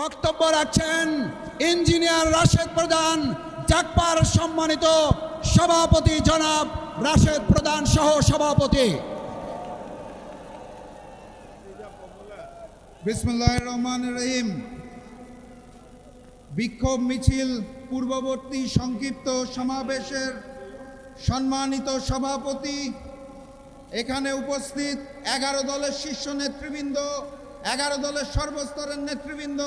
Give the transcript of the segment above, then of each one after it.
বক্তব্য রাখছেন ইঞ্জিনিয়ার রাশেদ প্রধান, জাগপার সম্মানিত সভাপতি জনাব রাশেদ প্রধান সহ সভাপতি। বিসমিল্লাহির রহমানির রহিম। বিক্ষোভ মিছিল পূর্ববর্তী সংক্ষিপ্ত সমাবেশের সম্মানিত সভাপতি, এখানে উপস্থিত 11 দলের শীর্ষ নেতৃবৃন্দ, 11 দলের সর্বস্তরের নেতৃবৃন্দ,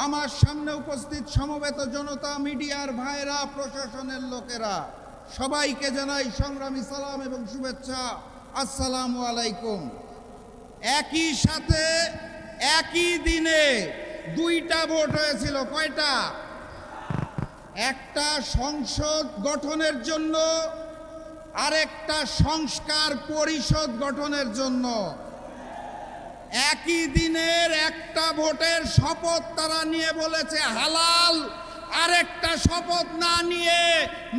আমার সামনে উপস্থিত সমবেত জনতা, মিডিয়ার ভাইরা, প্রশাসনের লোকেরা, সবাইকে জানাই সংগ্রামী সালাম এবং শুভেচ্ছা। আসসালামু আলাইকুম। একই সাথে একই দিনে দুইটা ভোট হয়েছিল। কয়টা? একটা সংসদ গঠনের জন্য, আরেকটা সংস্কার পরিষদ গঠনের জন্য। একই দিনের একটা ভোটের শপথ তারা নিয়ে বলেছে হালাল, আরেকটা শপথ না নিয়ে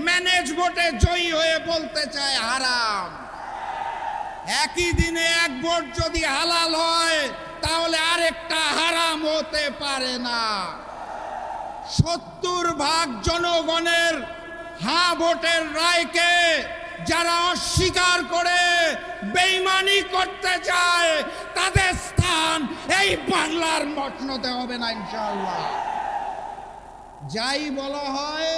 ম্যানেজ ভোটে জয়ী হয়ে বলতে চায় হারাম। একই দিনে এক ভোট যদি হালাল হয় তাহলে আরেকটা হারাম হতে পারে না। 70% জনগণের হ্যাঁ ভোটের রায়কে যারা অস্বীকার করে বেঈমানি করতে চায় তাদের স্থান এই বাংলার মসনদে হবে না ইনশাআল্লাহ। যাই বলা হয়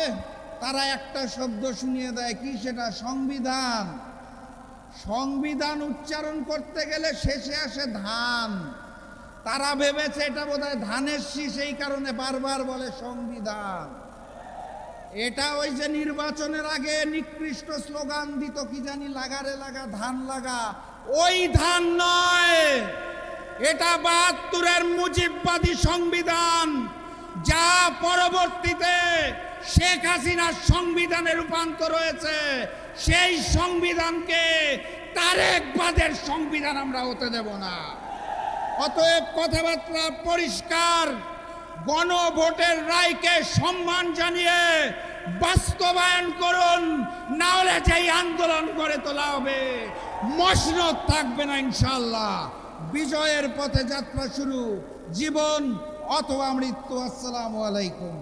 তারা একটা শব্দ শুনিয়ে দেয়, কি সেটা? সংবিধান। সংবিধান উচ্চারণ করতে গেলে শেষে আসে ধান। তারা ভেবেছে এটা বোধহয় ধানের শীষ, এই কারণে বারবার বলে সংবিধান। এটা ওই যে নির্বাচনের আগে নিকৃষ্ট স্লোগান দিত, কি জানি, লাগারে লাগা ধান লাগা, ওই ধান নয়। এটা 72-এর মুজিববাদী সংবিধান, যা পরবর্তীতে শেখ হাসিনার সংবিধানে রূপান্তর হয়েছে। সেই সংবিধানকে তারেকবাদের সংবিধান আমরা হতে দেব না। অতএব কথাবার্তা পরিষ্কার, গণভোটের রায়কে সম্মান জানিয়ে বাস্তবায়ন করুন, না হলে যেই আন্দোলন করে তোলা হবে মসনদ থাকবে না ইনশাআল্লাহ। বিজয়ের পথে যাত্রা শুরু, জীবন অথবা মৃত্যু। আসসালামু আলাইকুম।